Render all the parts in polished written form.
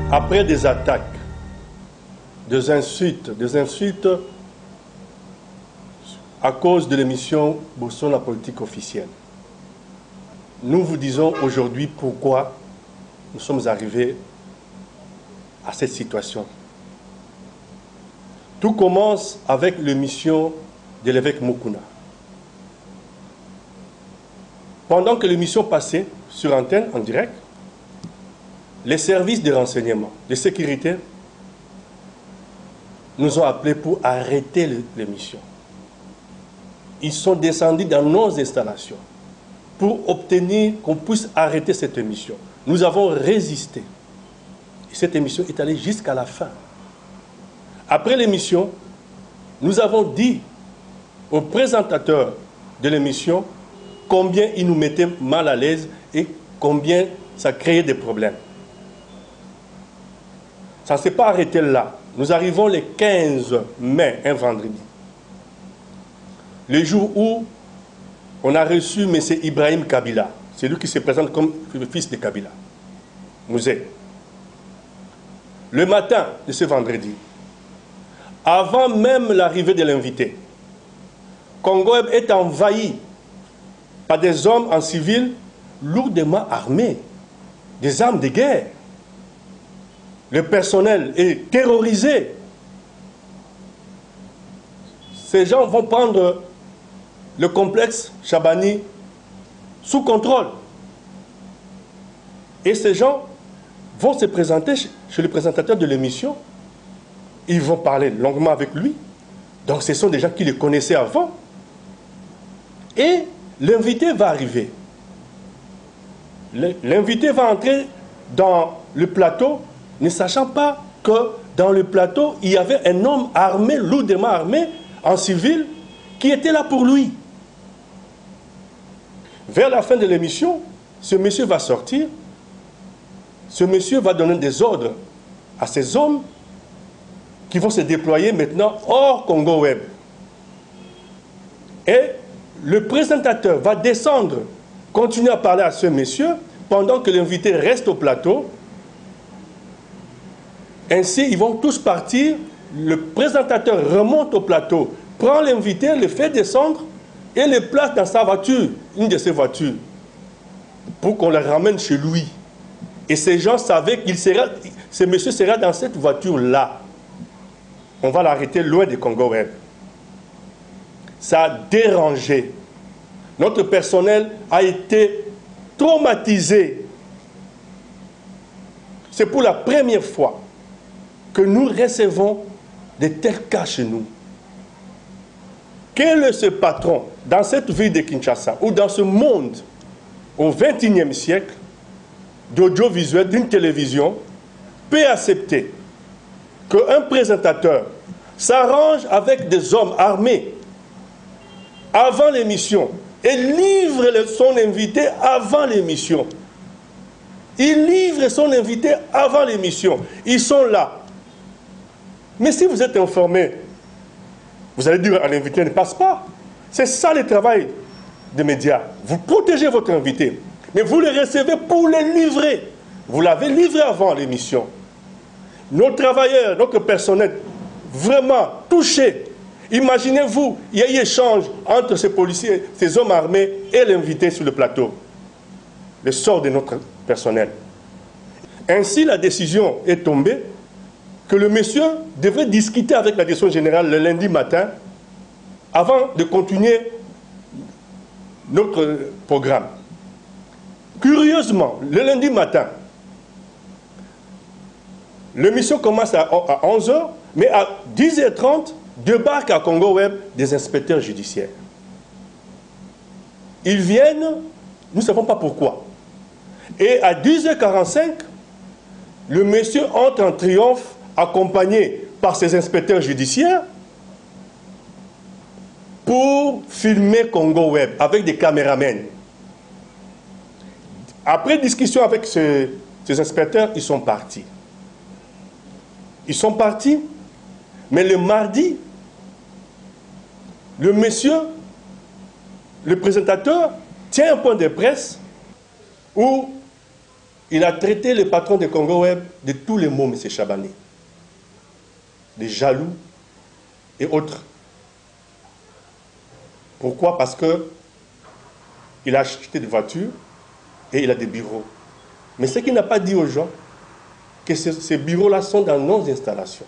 Après des attaques, des insultes à cause de l'émission Bourson la politique officielle, nous vous disons aujourd'hui pourquoi nous sommes arrivés à cette situation. Tout commence avec l'émission de l'évêque Mukuna. Pendant que l'émission passait sur antenne, en direct, les services de renseignement, de sécurité, nous ont appelés pour arrêter l'émission. Ils sont descendus dans nos installations pour obtenir qu'on puisse arrêter cette émission. Nous avons résisté. Et cette émission est allée jusqu'à la fin. Après l'émission, nous avons dit au présentateur de l'émission combien il nous mettait mal à l'aise et combien ça créait des problèmes. Ça ne s'est pas arrêté là. Nous arrivons le 15 mai, un vendredi. Le jour où on a reçu M. Ibrahim Kabila. C'est lui qui se présente comme le fils de Kabila. Mouzé. Le matin de ce vendredi, avant même l'arrivée de l'invité, Congo est envahi par des hommes en civil lourdement armés, des armes de guerre. Le personnel est terrorisé. Ces gens vont prendre le complexe Chabani sous contrôle. Et ces gens vont se présenter chez le présentateur de l'émission. Ils vont parler longuement avec lui. Donc ce sont des gens qui le connaissaient avant. Et l'invité va arriver. L'invité va entrer dans le plateau, ne sachant pas que dans le plateau, il y avait un homme armé, lourdement armé, en civil, qui était là pour lui. Vers la fin de l'émission, ce monsieur va sortir. Ce monsieur va donner des ordres à ces hommes qui vont se déployer maintenant hors Congo Web. Et le présentateur va descendre, continuer à parler à ce monsieur, pendant que l'invité reste au plateau. Ainsi, ils vont tous partir. Le présentateur remonte au plateau, prend l'invité, le fait descendre et le place dans sa voiture, une de ses voitures, pour qu'on le ramène chez lui. Et ces gens savaient qu'il sera, ce monsieur sera dans cette voiture-là. On va l'arrêter loin du Congo Web. Ça a dérangé. Notre personnel a été traumatisé. C'est pour la première fois que nous recevons de tels cas chez nous. Quel est ce patron dans cette ville de Kinshasa ou dans ce monde au XXIe siècle d'audiovisuel, d'une télévision, peut accepter qu'un présentateur s'arrange avec des hommes armés avant l'émission et livre son invité avant l'émission? Il livre son invité avant l'émission. Ils sont là. Mais si vous êtes informé, vous allez dire à l'invité ne passe pas. C'est ça le travail des médias. Vous protégez votre invité, mais vous le recevez pour le livrer. Vous l'avez livré avant l'émission. Nos travailleurs, notre personnel, vraiment touchés. Imaginez-vous, il y a eu échange entre ces policiers, ces hommes armés et l'invité sur le plateau. Le sort de notre personnel. Ainsi, la décision est tombée que le monsieur devait discuter avec la direction générale le lundi matin avant de continuer notre programme. Curieusement, le lundi matin, l'émission commence à 11 h, mais à 10 h 30, débarquent à Congo Web des inspecteurs judiciaires. Ils viennent, nous ne savons pas pourquoi. Et à 10 h 45, le monsieur entre en triomphe accompagné par ses inspecteurs judiciaires pour filmer Congo Web avec des caméramens. Après discussion avec ces inspecteurs, ils sont partis. Ils sont partis, mais le mardi, le monsieur, le présentateur, tient un point de presse où Il a traité le patron de Congo Web de tous les mots, M. Chabani. Des jaloux et autres. Pourquoi? Parce qu'il a acheté des voitures et il a des bureaux. Mais ce qu'il n'a pas dit aux gens, que ces bureaux-là sont dans nos installations.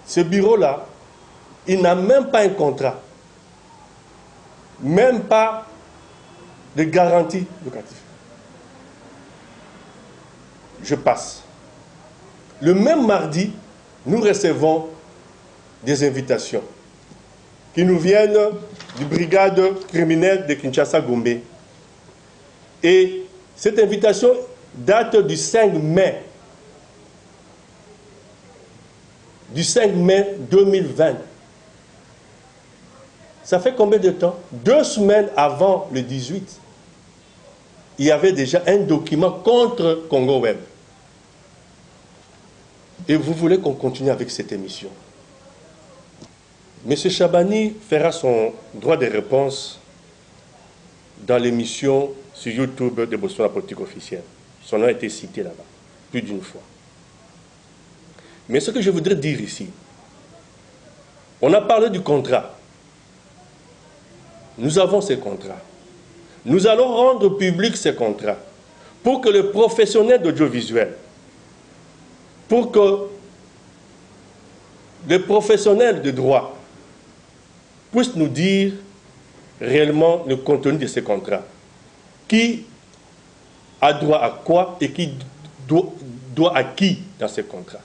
Ce bureau-là, il n'a même pas un contrat. Même pas de garantie locative. Je passe. Le même mardi, nous recevons des invitations qui nous viennent du brigade criminelle de Kinshasa-Gombe. Et cette invitation date du 5 mai. Du 5 mai 2020. Ça fait combien de temps? 2 semaines avant le 18. Il y avait déjà un document contre Congo Web. Et vous voulez qu'on continue avec cette émission? M. Chabani fera son droit de réponse dans l'émission sur YouTube de Botswana Politique Officielle. Son nom a été cité là-bas, plus d'une fois. Mais ce que je voudrais dire ici, on a parlé du contrat. Nous avons ces contrats. Nous allons rendre public ces contrats pour que les professionnels d'audiovisuel, pour que les professionnels de droit puissent nous dire réellement le contenu de ces contrats. Qui a droit à quoi et qui doit à qui dans ces contrats.